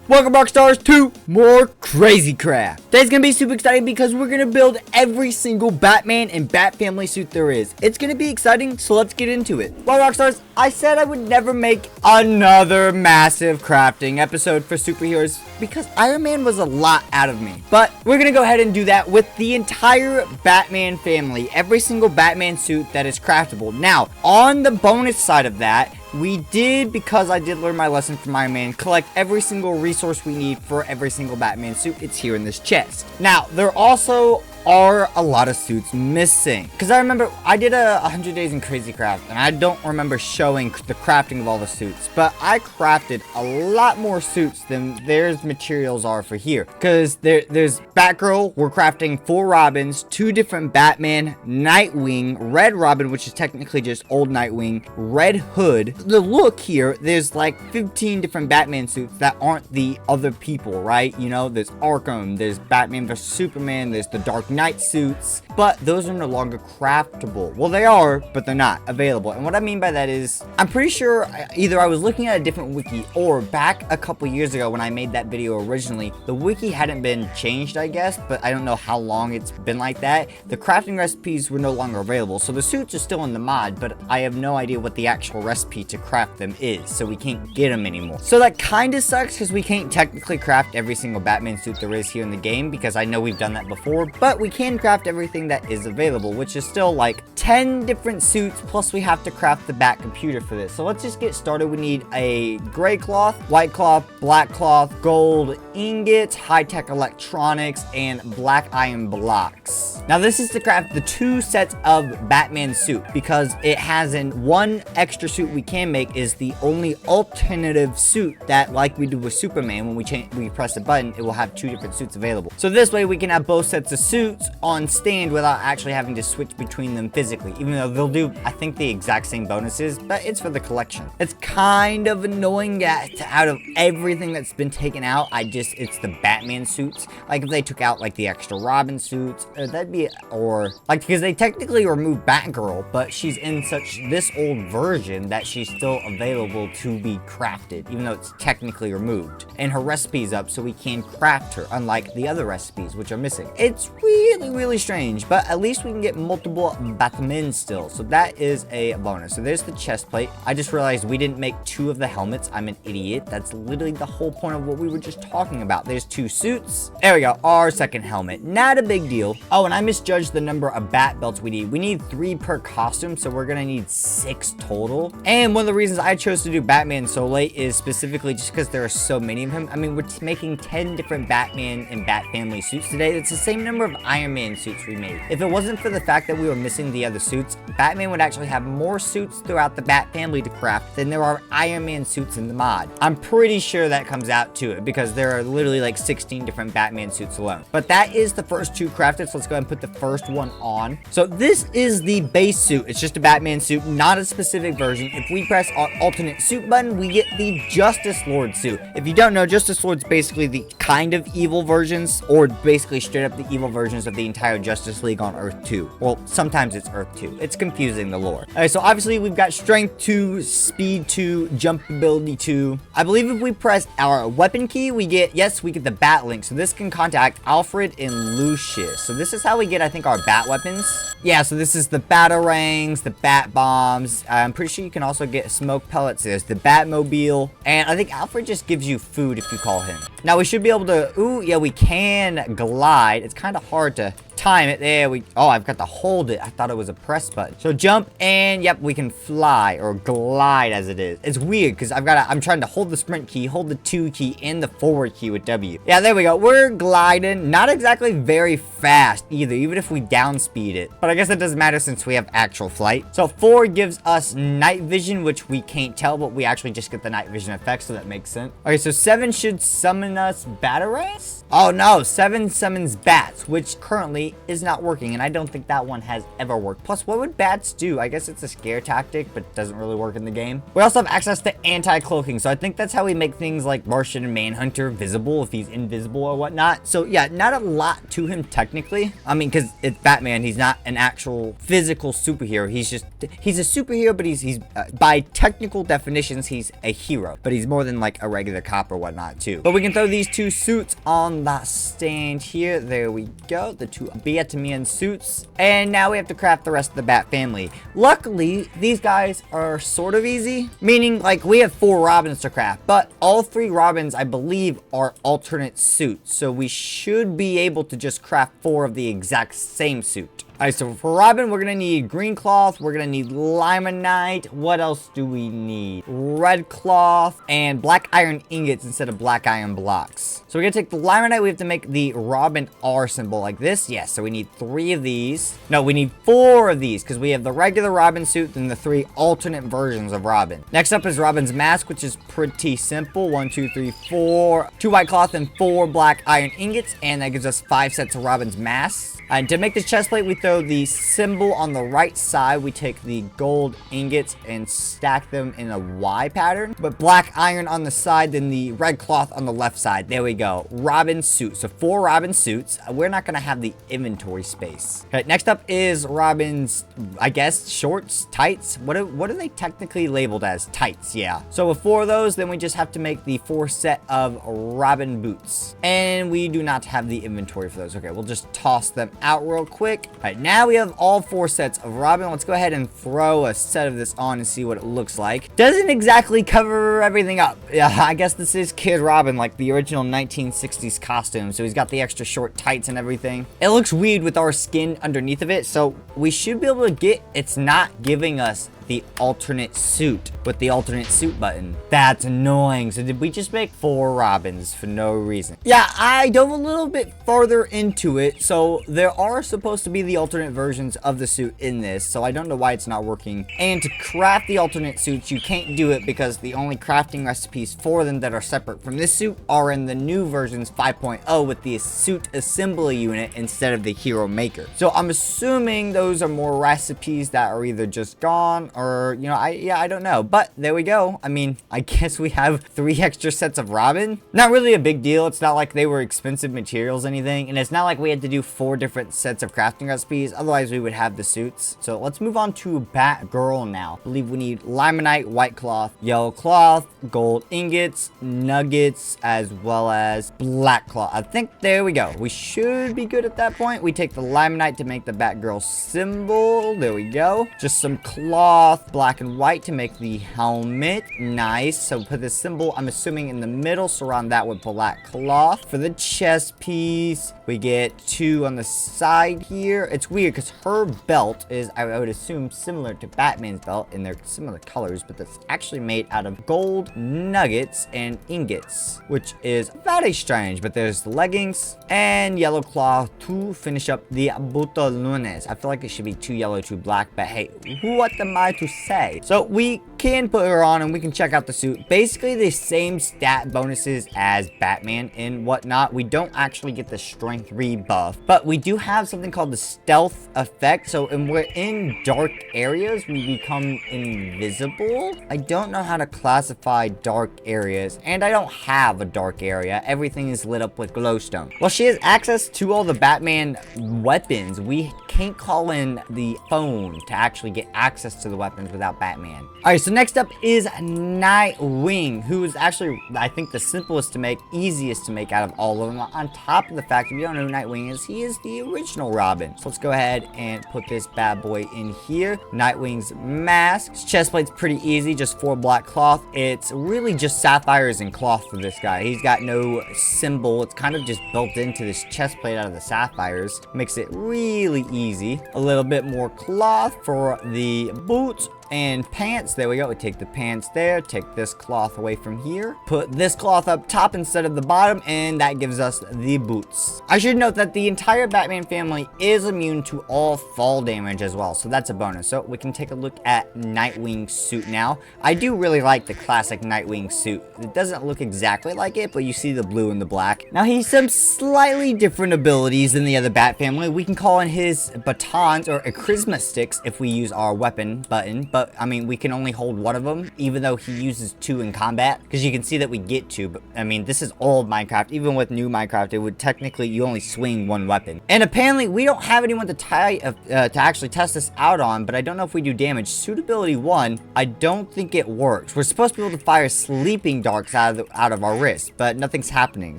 Welcome Rockstars to more crazy crap. Today's gonna be super exciting because we're gonna build every single Batman and Bat family suit there is. It's gonna be exciting, so let's get into it. Well, Rockstars, I said I would never make another massive crafting episode for superheroes because Iron Man was a lot out of me. But we're gonna go ahead and do that with the entire Batman family, every single Batman suit that is craftable. Now, on the bonus side of that, we did, because I did learn my lesson from Iron Man, collect every single resource we need for every single Batman suit. It's here in this chest. Now, there also are a lot of suits missing, because I remember I did a 100 days in crazy craft and I don't remember showing the crafting of all the suits, but I crafted a lot more suits than there's materials are for here, because there's Batgirl, we're crafting 4 Robins, 2 different Batman, Nightwing, Red Robin, which is technically just old Nightwing, Red Hood. The look here, there's like 15 different Batman suits that aren't the other people, right? You know, there's Arkham, there's Batman vs Superman, there's the Dark Knight suits, but those are no longer craftable. Well, they are, but they're not available. And what I mean by that is, I'm pretty sure either I was looking at a different wiki, or back a couple years ago when I made that video originally, the wiki hadn't been changed, I guess, but I don't know how long it's been like that. The crafting recipes were no longer available, so the suits are still in the mod, but I have no idea what the actual recipe to craft them is, so we can't get them anymore. So that kind of sucks, because we can't technically craft every single Batman suit there is here in the game, because I know we've done that before, but we can craft everything that is available, which is still like 10 different suits, plus we have to craft the Bat computer for this. So let's just get started. We need a gray cloth, white cloth, black cloth, gold ingots, high-tech electronics, and black iron blocks. Now this is to craft the 2 sets of Batman suit, because it has one extra suit we can make is the only alternative suit that, like we do with Superman, when we press a button, it will have 2 different suits available. So this way we can have both sets of suits on stand without actually having to switch between them physically, even though they'll do, I think, the exact same bonuses, but it's for the collection. It's kind of annoying that out of everything that's been taken out, it's the Batman suits. Like if they took out like the extra Robin suits, because they technically removed Batgirl, but she's in this old version that she's still available to be crafted, even though it's technically removed. And her recipe's up, so we can craft her, unlike the other recipes, which are missing. It's really strange, but at least we can get multiple Batmen still, so that is a bonus. So there's the chest plate. I just realized we didn't make 2 of the helmets. I'm an idiot. That's literally the whole point of what we were just talking about. There's 2 suits. There we go, our second helmet. Not a big deal. Oh, and I misjudged the number of bat belts we need. We need 3 per costume, so we're gonna need 6 total. And one of the reasons I chose to do Batman so late is specifically just because there are so many of him. I mean, we're making 10 different Batman and Bat family suits today. It's the same number of Iron Man suits we made. If it wasn't for the fact that we were missing the other suits, Batman would actually have more suits throughout the Bat family to craft than there are Iron Man suits in the mod. I'm pretty sure that comes out to it, because there are literally like 16 different Batman suits alone. But that is the first 2 crafted, so let's go ahead and put the first one on. So this is the base suit. It's just a Batman suit, not a specific version. If we press our alternate suit button, we get the Justice Lord suit. If you don't know, Justice Lord's basically the kind of evil versions, or basically straight up the evil versions of the entire Justice League on Earth 2. Well, sometimes it's Earth 2. It's confusing, the lore. Alright, so obviously we've got Strength 2, Speed 2, Jump Ability 2. I believe if we press our weapon key, we get the Bat Link. So this can contact Alfred and Lucius. So this is how we get, I think, our Bat weapons. Yeah, so this is the Batarangs, the Bat Bombs. I'm pretty sure you can also get smoke pellets. There's the Batmobile. And I think Alfred just gives you food if you call him. Now we should be able to, we can glide. It's kind of hard to time it. There I've got to hold it. I thought it was a press button. So jump, and yep, we can fly, or glide as it is. It's weird because I'm trying to hold the sprint key, hold the 2 key, and the forward key with W. Yeah, there we go. We're gliding. Not exactly very fast either, even if we down speed it, but I guess that doesn't matter since we have actual flight. So 4 gives us night vision, which we can't tell, but we actually just get the night vision effect, so that makes sense. Okay, so 7 should summon us Batarangs. Oh no, 7 summons bats, which currently me is not working, and I don't think that one has ever worked. Plus, what would bats do? I guess it's a scare tactic, but it doesn't really work in the game. We also have access to anti-cloaking, so I think that's how we make things like Martian and Manhunter visible if he's invisible or whatnot. So yeah, not a lot to him technically. I mean, because it's Batman, he's not an actual physical superhero. He's a superhero, but he's by technical definitions, he's a hero, but he's more than like a regular cop or whatnot too. But we can throw these two suits on that stand here. There we go, the two Batman suits. And now we have to craft the rest of the Bat family. Luckily, these guys are sort of easy, meaning like we have 4 Robins to craft, but all 3 Robins, I believe, are alternate suits. So we should be able to just craft 4 of the exact same suit. Alright, so for Robin, we're gonna need green cloth, we're gonna need limonite, what else do we need? Red cloth, and black iron ingots instead of black iron blocks. So we're gonna take the limonite, we have to make the Robin R symbol like this. Yes, so we need 3 of these. No, we need 4 of these, because we have the regular Robin suit and the 3 alternate versions of Robin. Next up is Robin's mask, which is pretty simple. 1, 2, 3, 4. 2 white cloth and 4 black iron ingots, and that gives us 5 sets of Robin's masks. And to make the chest plate, we throw the symbol on the right side. We take the gold ingots and stack them in a Y pattern. But black iron on the side, then the red cloth on the left side. There we go. Robin suit. So 4 Robin suits. We're not going to have the inventory space. Okay, next up is Robin's, I guess, shorts, tights. What are they technically labeled as? Tights, yeah. So with 4 of those, then we just have to make the 4 set of Robin boots. And we do not have the inventory for those. Okay, we'll just toss them out real quick. All right, now we have all 4 sets of Robin. Let's go ahead and throw a set of this on and see what it looks like. Doesn't exactly cover everything up. Yeah, I guess this is Kid Robin, like the original 1960s costume. So he's got the extra short tights and everything. It looks weird with our skin underneath of it. So we should be able to get, it's not giving us the alternate suit with the alternate suit button. That's annoying. So did we just make 4 Robins for no reason? Yeah, I dove a little bit farther into it. So there are supposed to be the alternate versions of the suit in this. So I don't know why it's not working. And to craft the alternate suits, you can't do it because the only crafting recipes for them that are separate from this suit are in the new versions 5.0 with the suit assembly unit instead of the hero maker. So I'm assuming those are more recipes that are either just gone or, you know, I don't know. But there we go. I mean, I guess we have 3 extra sets of Robin. Not really a big deal. It's not like they were expensive materials or anything. And it's not like we had to do 4 different sets of crafting recipes. Otherwise, we would have the suits. So let's move on to Batgirl now. I believe we need limonite, white cloth, yellow cloth, gold ingots, nuggets, as well as black cloth. I think there we go. We should be good at that point. We take the limonite to make the Batgirl symbol. There we go. Just some cloth, black and white to make the helmet. Nice. So put the symbol, I'm assuming, in the middle. Surround that with black cloth. For the chest piece, we get 2 on the side here. It's weird because her belt is, I would assume, similar to Batman's belt, and they're similar colors, but that's actually made out of gold nuggets and ingots, which is very strange. But there's the leggings and yellow cloth to finish up the botalones. I feel like it should be 2 yellow, 2 black, but hey, what am I to say? So we can put her on and we can check out the suit. Basically the same stat bonuses as Batman and whatnot. We don't actually get the strength rebuff, but we do have something called the stealth effect. So when we're in dark areas, we become invisible. I don't know how to classify dark areas, and I don't have a dark area. Everything is lit up with glowstone. Well, she has access to all the Batman weapons. We can't call in the phone to actually get access to the weapons without Batman. Alright, so next up is Nightwing, who is actually, I think, the simplest to make, easiest to make out of all of them. On top of the fact, if you don't know who Nightwing is, he is the original Robin. So let's go ahead and put this bad boy in here. Nightwing's mask. His chest plate's pretty easy, just 4 black cloth. It's really just sapphires and cloth for this guy. He's got no symbol. It's kind of just built into this chest plate out of the sapphires. Makes it really easy. A little bit more cloth for the boots. and pants. There we go. We take the pants there, take this cloth away from here, put this cloth up top instead of the bottom, and that gives us the boots. I should note that the entire Batman family is immune to all fall damage as well, so that's a bonus. So we can take a look at Nightwing's suit now. I do really like the classic Nightwing suit. It doesn't look exactly like it, but you see the blue and the black. Now he's some slightly different abilities than the other Bat family. We can call in his batons or charisma sticks if we use our weapon button, but I mean we can only hold one of them, even though he uses two in combat, because you can see that we get two. But I mean, this is old Minecraft. Even with new Minecraft, it would technically, you only swing one weapon. And apparently we don't have anyone to actually test this out on, but I don't know if we do damage. Suitability 1, I don't think it works. We're supposed to be able to fire sleeping darts out of our wrist, but nothing's happening.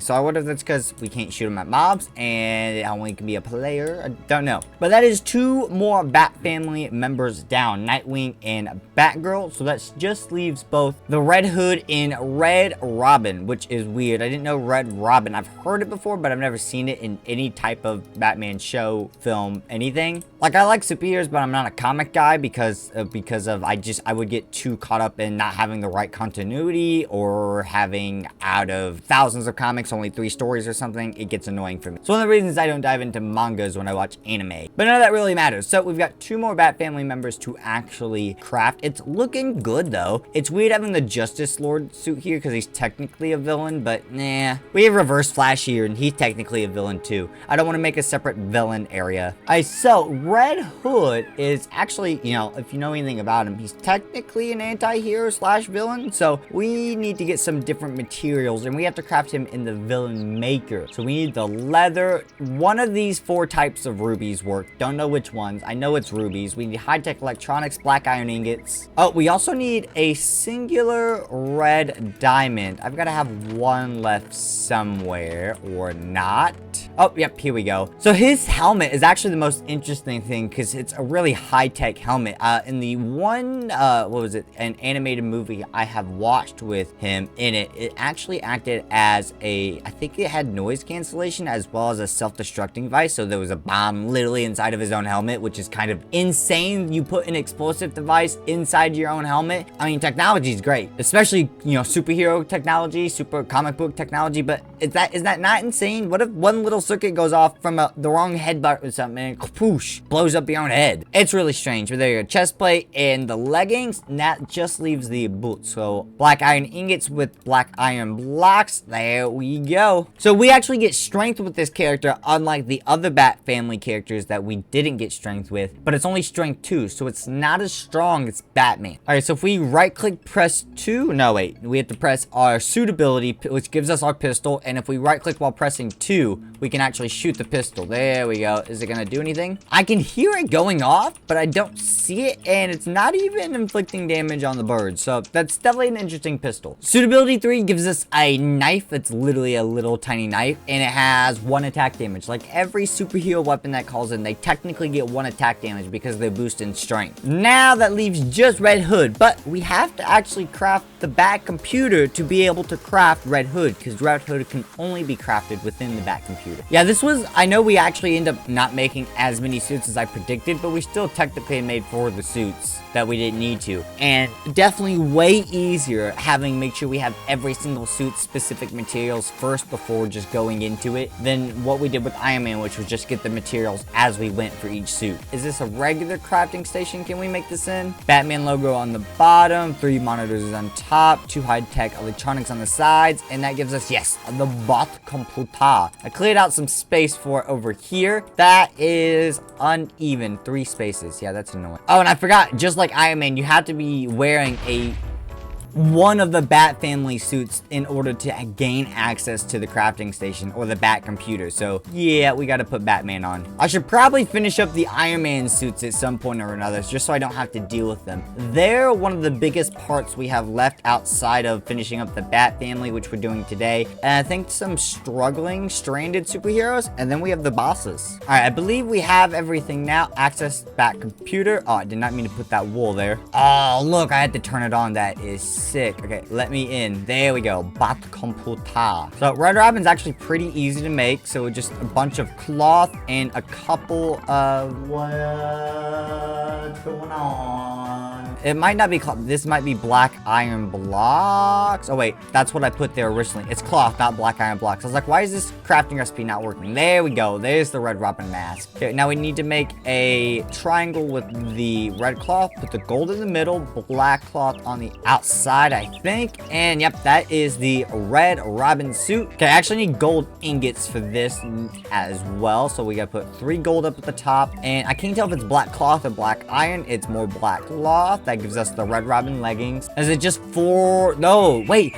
So I wonder if that's because we can't shoot them at mobs and it only can be a player. I don't know. But that is two more Bat family members down, Nightwing and Batgirl. So that just leaves both the Red Hood and Red Robin, which is weird. I didn't know Red Robin. I've heard it before, but I've never seen it in any type of Batman show, film, anything. Like, I like superheroes, but I'm not a comic guy because of I would get too caught up in not having the right continuity, or having out of thousands of comics only 3 stories or something. It gets annoying for me. So one of the reasons I don't dive into mangas when I watch anime. But none of that really matters. So we've got 2 more Bat family members to actually craft. It's looking good though. It's weird having the Justice Lord suit here because he's technically a villain, but nah. We have Reverse Flash here and he's technically a villain too. I don't want to make a separate villain area. Alright, so Red Hood is actually, you know, if you know anything about him, he's technically an anti-hero slash villain. So we need to get some different materials and we have to craft him in the villain maker. So we need the leather. One of these 4 types of rubies work. Don't know which ones. I know it's rubies. We need high-tech electronics, black iron ingots. Oh, we also need a singular red diamond. I've got to have one left somewhere, or not. Oh, yep, here we go. So his helmet is actually the most interesting thing because it's a really high-tech helmet. In the one, what was it, an animated movie I have watched with him in it, it actually acted as a, I think it had noise cancellation as well as a self-destructing device. So there was a bomb literally inside of his own helmet, which is kind of insane. You put an explosive device inside your own helmet. I mean, technology is great, especially, you know, superhero technology, super comic book technology, but is that not insane? What if one little circuit goes off from the wrong headbutt or something and poosh, blows up your own head? It's really strange. But there you go, chest plate and the leggings, and that just leaves the boots. So black iron ingots with black iron blocks. There we go. So we actually get strength with this character, unlike the other Bat family characters that we didn't get strength with, but it's only strength 2, so it's not as strong as Batman. All right, so if we right click press 2, no wait, we have to press our suitability, which gives us our pistol, and if we right click while pressing 2, we can actually shoot the pistol. There we go. Is it gonna do anything? I can hear it going off, but I don't see it, and it's not even inflicting damage on the bird, so that's definitely an interesting pistol. Suitability 3 gives us a knife. It's literally a little tiny knife, and it has 1 attack damage. Like every superhero weapon that calls in, they technically get 1 attack damage because they boost in strength. Now that leaves just Red Hood, but we have to actually craft the Bat computer to be able to craft Red Hood, because Red Hood can only be crafted within the Bat computer. Yeah, this was, I know we actually end up not making as many suits as I predicted, but we still technically made 4 of the suits that we didn't need to, and definitely way easier having make sure we have every single suit specific materials first before just going into it than what we did with Iron Man, which was just get the materials as we went for each suit. Is this a regular crafting station? Can we make this in? Batman logo on the bottom, 3 monitors on top, 2 high-tech electronics on the sides, and that gives us, yes, the Bat computer. I cleared out some space for it over here. That is uneven, 3 spaces. Yeah, that's annoying. Oh, and I forgot, just like Iron Man, you have to be wearing one of the Bat family suits in order to gain access to the crafting station or the Bat computer. So yeah, we got to put Batman on. I should probably finish up the Iron Man suits at some point or another, just so I don't have to deal with them. They're one of the biggest parts we have left outside of finishing up the Bat family, which we're doing today. And I think some struggling, stranded superheroes, and then we have the bosses. All right, I believe we have everything now. Access Bat computer. Oh, I did not mean to put that wool there. Oh, look, I had to turn it on. That is sick. Okay, let me in. There we go. Bat computer. So Red Robin's actually pretty easy to make. So just a bunch of cloth and a couple of what's going on. It might not be cloth. This might be black iron blocks. Oh, wait. That's what I put there originally. It's cloth, not black iron blocks. I was like, why is this crafting recipe not working? There we go. There's the Red Robin mask. Okay, now we need to make a triangle with the red cloth. Put the gold in the middle, black cloth on the outside, I think. And yep, that is the Red Robin suit. Okay, I actually need gold ingots for this as well. So we gotta put 3 gold up at the top. And I can't tell if it's black cloth or black iron. It's more black cloth. That gives us the Red Robin leggings. Is it just 4? No, wait.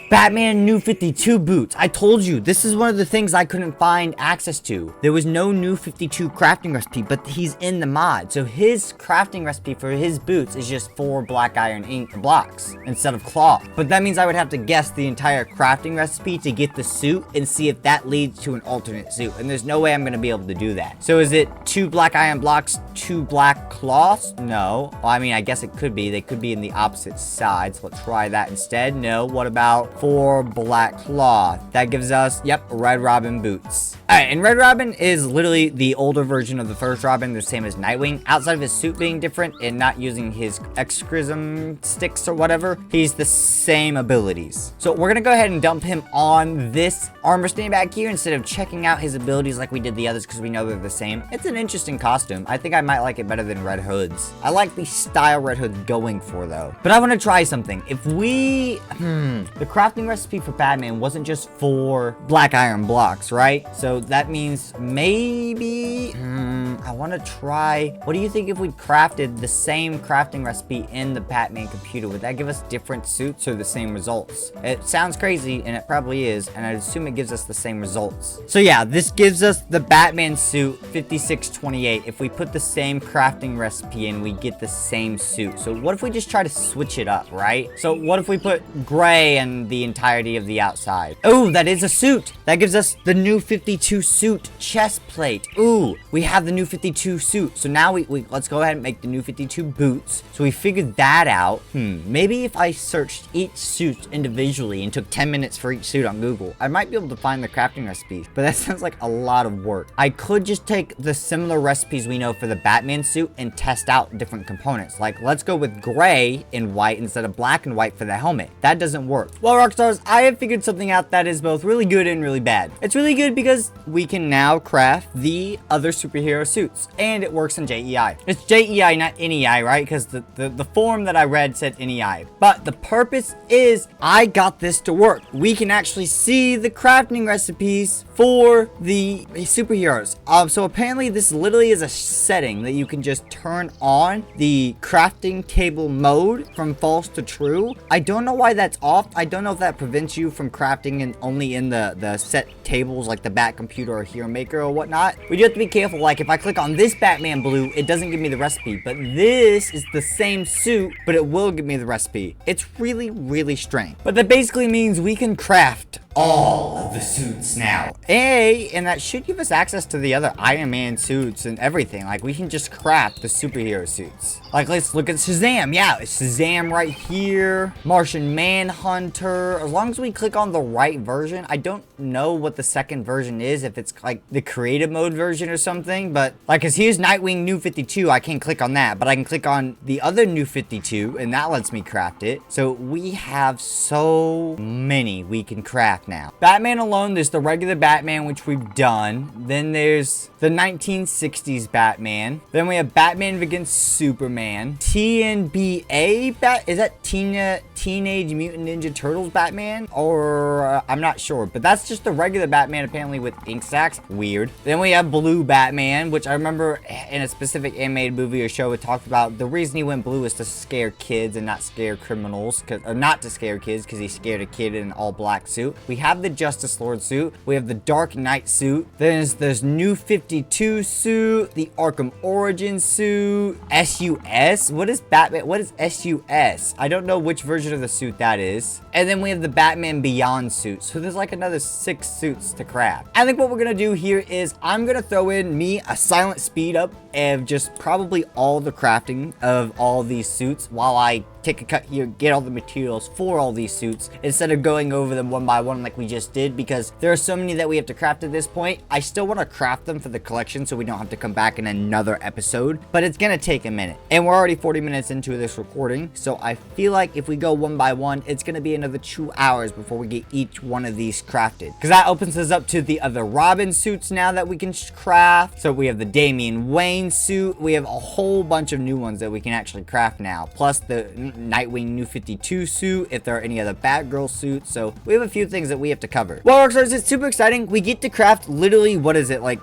Batman New 52 boots. I told you, this is one of the things I couldn't find access to. There was no New 52 crafting recipe, but he's in the mod. So his crafting recipe for his boots is just 4 black iron ink blocks instead of cloth. But that means I would have to guess the entire crafting recipe to get the suit and see if that leads to an alternate suit. And there's no way I'm going to be able to do that. So is it 2 black iron blocks, 2 black cloths? No. Well, I mean, I guess it could be. They could be in the opposite sides. Let's try that instead. No. What about 4 black cloth? That gives us, yep, Red Robin boots. Alright, and Red Robin is literally the older version of the first Robin, the same as Nightwing. Outside of his suit being different and not using his excrism sticks or whatever, he's the same abilities. So we're gonna go ahead and dump him on this armor stand back here instead of checking out his abilities like we did the others because we know they're the same. It's an interesting costume. I think I might like it better than Red Hood's. I like the style Red Hood's going for though. But I want to try something. If we, the crafting recipe for Batman wasn't just 4 black iron blocks, right? So that means maybe, I want to try, what do you think if we crafted the same crafting recipe in the Batman computer? Would that give us different suits or the same results? It sounds crazy, and it probably is, and I assume it gives us the same results. So yeah, this gives us the Batman suit 5628. If we put the same crafting recipe in, we get the same suit. So what if we just try to switch it up, right? So what if we put gray in the entirety of the outside? Oh, that is a suit. That gives us the new 52 suit chest plate. Ooh, we have the new 52 suit. So now we let's go ahead and make the new 52 boots. So we figured that out. Maybe if I searched each suit individually and took 10 minutes for each suit on Google, I might be able to find the crafting recipes, but that sounds like a lot of work. I could just take the similar recipes we know for the Batman suit and test out different components. Like, let's go with gray and white instead of black and white for the helmet. That doesn't work. Well, Rockstars, I have figured something out that is both really good and really bad. It's really good because we can now craft the other superhero suits, and it works in JEI. It's JEI, not NEI, right? Because the form that I read said NEI. But the purpose is I got this to work. We can actually see the crafting recipes for the superheroes. So apparently this literally is a setting that you can just turn on the crafting table mode from false to true. I don't know why that's off. I don't know if that prevents you from crafting only in the set tables like the Bat Computer or Hero Maker or whatnot. We do have to be careful. Like if I click on this Batman blue, it doesn't give me the recipe, but this is the same suit, but it will give me the recipe. It's really, really strange. But that basically means we can craft all of the suits now. And that should give us access to the other Iron Man suits and everything. Like we can just craft the superhero suits. Like let's look at Shazam. Yeah, it's Shazam right here. Martian Manhunter. As long as we click on the right version. I don't know what the second version is, if it's like the creative mode version or something, but like, cause here's Nightwing New 52. I can't click on that, but I can click on the other New 52 and that lets me craft it. So we have so many we can craft now. Batman alone, there's the regular Batman, which we've done. Then there's the 1960s Batman. Then we have Batman Against Superman. TNBA is that Teenage Mutant Ninja Turtles Batman? Or I'm not sure, but that's just the regular Batman apparently with ink sacks. Weird. Then we have Blue Batman, which I remember in a specific animated movie or show it talked about the reason he went blue is to scare kids and not scare criminals, or not to scare kids because he scared a kid in an all black suit. We have the Justice Lord suit. We have the Dark Knight suit. Then there's New 52 suit, the Arkham Origin suit, SUS. What is Batman? What is SUS? I don't know which version of the suit that is. And then we have the Batman Beyond suit. So there's like another 6 suits to craft. I think what we're gonna do here is I'm gonna throw in a silent speed up of just probably all the crafting of all these suits while I take a cut here, get all the materials for all these suits instead of going over them one by one like we just did, because there are so many that we have to craft at this point. I still want to craft them for the collection so we don't have to come back in another episode, but it's gonna take a minute, and we're already 40 minutes into this recording, so I feel like if we go one by one, it's gonna be another 2 hours before we get each one of these crafted, because that opens us up to the other Robin suits now that we can craft. So we have the Damian Wayne suit, we have a whole bunch of new ones that we can actually craft now, plus the Nightwing New 52 suit, if there are any other Batgirl suits. So we have a few things that we have to cover. Well, Rockstars, it's super exciting. We get to craft literally, what is it, like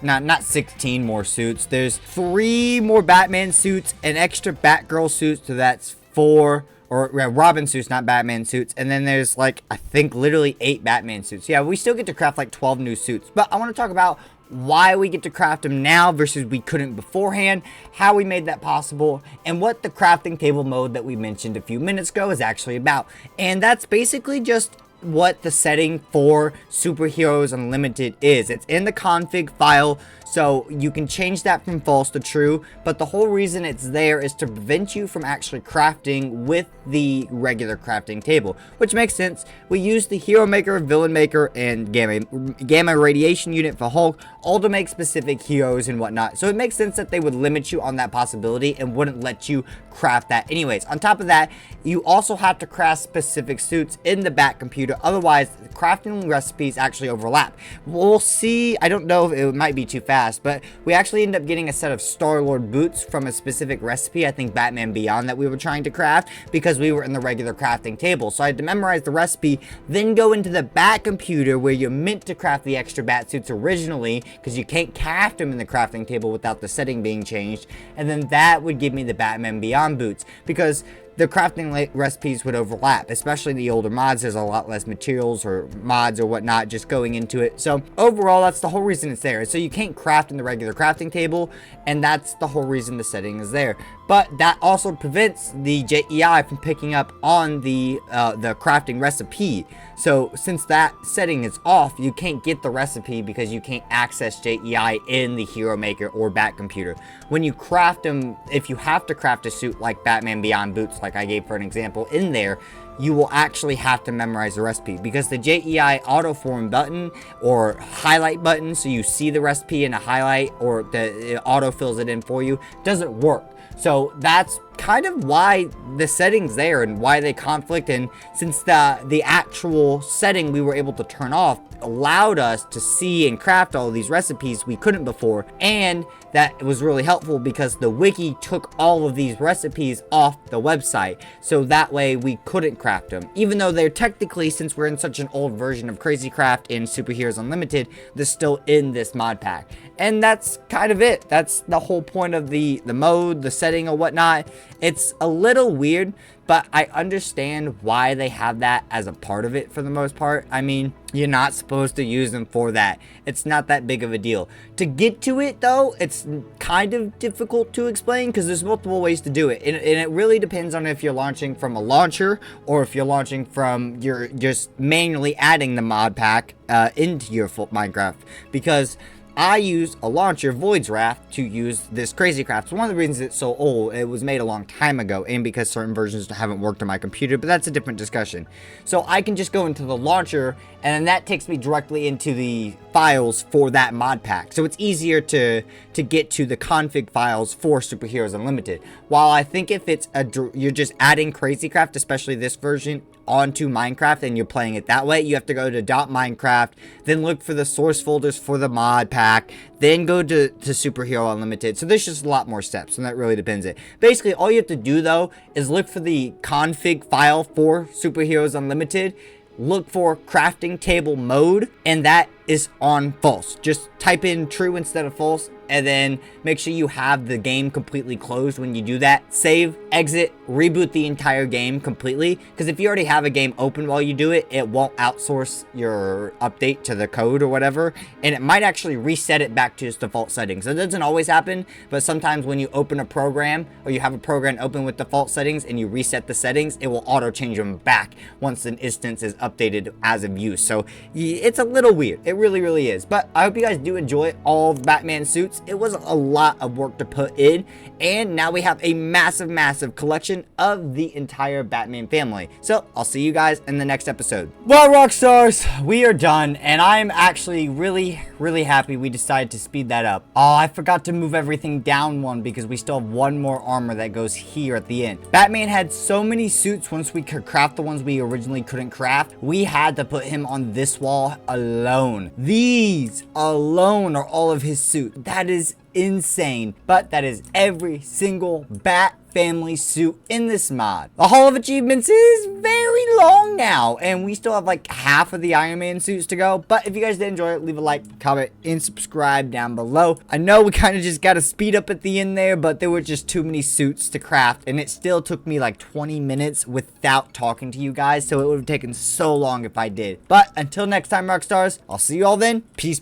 not 16 more suits. There's 3 more Batman suits, an extra Batgirl suit, so that's 4. Or Robin suits, not Batman suits. And then there's like, I think literally 8 Batman suits. Yeah, we still get to craft like 12 new suits. But I want to talk about why we get to craft them now versus we couldn't beforehand, how we made that possible, and what the crafting table mode that we mentioned a few minutes ago is actually about. And that's basically just what the setting for Superheroes Unlimited is. It's in the config file, so you can change that from false to true, but the whole reason it's there is to prevent you from actually crafting with the regular crafting table, which makes sense. We use the Hero Maker, Villain Maker, and Gamma Radiation Unit for Hulk, all to make specific heroes and whatnot, so it makes sense that they would limit you on that possibility and wouldn't let you craft that anyways. On top of that, you also have to craft specific suits in the Bat computer, otherwise crafting recipes actually overlap. We'll see. I don't know if it might be too fast, but we actually end up getting a set of Star-Lord boots from a specific recipe, I think Batman Beyond, that we were trying to craft because we were in the regular crafting table. So I had to memorize the recipe, then go into the Bat computer where you're meant to craft the extra Bat suits originally, because you can't craft them in the crafting table without the setting being changed, and then that would give me the Batman Beyond boots, because the crafting recipes would overlap, especially the older mods. There's a lot less materials or mods or whatnot just going into it. So overall, that's the whole reason it's there. So you can't craft in the regular crafting table, and that's the whole reason the setting is there. But that also prevents the JEI from picking up on the crafting recipe. So since that setting is off, you can't get the recipe because you can't access JEI in the Hero Maker or Bat computer. When you craft them, if you have to craft a suit like Batman Beyond boots, like I gave for an example in there, you will actually have to memorize the recipe, because the JEI auto form button or highlight button, so you see the recipe in a highlight, or it auto fills it in for you, doesn't work. So that's kind of why the setting's there and why they conflict. And since the actual setting we were able to turn off allowed us to see and craft all of these recipes we couldn't before, and that was really helpful because the wiki took all of these recipes off the website, so that way we couldn't craft them, even though they're technically, since we're in such an old version of Crazy Craft in Superheroes Unlimited, they're still in this mod pack. And that's kind of it. That's the whole point of the mode, the setting or whatnot. It's a little weird, but I understand why they have that as a part of it for the most part. I mean, you're not supposed to use them for that. It's not that big of a deal. To get to it, though, it's kind of difficult to explain because there's multiple ways to do it. And it really depends on if you're launching from a launcher or if you're launching from, you're just manually adding the mod pack into your full Minecraft. Because I use a launcher, Void's Wrath, to use this Crazy Craft. So one of the reasons it's so old, it was made a long time ago, and because certain versions haven't worked on my computer, but that's a different discussion. So I can just go into the launcher, and then that takes me directly into the files for that mod pack. So it's easier to get to the config files for Superheroes Unlimited. While I think if it's you're just adding Crazy Craft, especially this version, onto Minecraft and you're playing it that way, you have to go to .minecraft, then look for the source folders for the mod pack, then go to Superhero Unlimited. So there's just a lot more steps, and that really depends it. Basically, all you have to do though is look for the config file for Superheroes Unlimited, look for crafting table mode, and that is on false. Just type in true instead of false, and then make sure you have the game completely closed when you do that. Save, exit, reboot the entire game completely, because if you already have a game open while you do it, it won't outsource your update to the code or whatever, and it might actually reset it back to its default settings. It doesn't always happen, but sometimes when you open a program or you have a program open with default settings and you reset the settings, it will auto change them back once an instance is updated as of use. So it's a little weird. It really is. But I hope you guys do enjoy all of Batman suits. it was a lot of work to put in, and now we have a massive collection of the entire Batman family. So I'll see you guys in the next episode. Well, Rockstars, we are done, and I'm actually really happy we decided to speed that up. Oh, I forgot to move everything down one because we still have one more armor that goes here at the end. Batman had so many suits. Once we could craft the ones we originally couldn't craft, we had to put him on this wall alone. These alone are all of his suits. That is insane, but that is every single Bat family suit in this mod. The Hall of Achievements is very long now, and we still have like half of the Iron Man suits to go. But if you guys did enjoy it, leave a like, comment, and subscribe down below. I know we kind of just got to speed up at the end there, but there were just too many suits to craft, and it still took me like 20 minutes without talking to you guys, so it would have taken so long if I did. But until next time, Rockstars, I'll see you all then. Peace.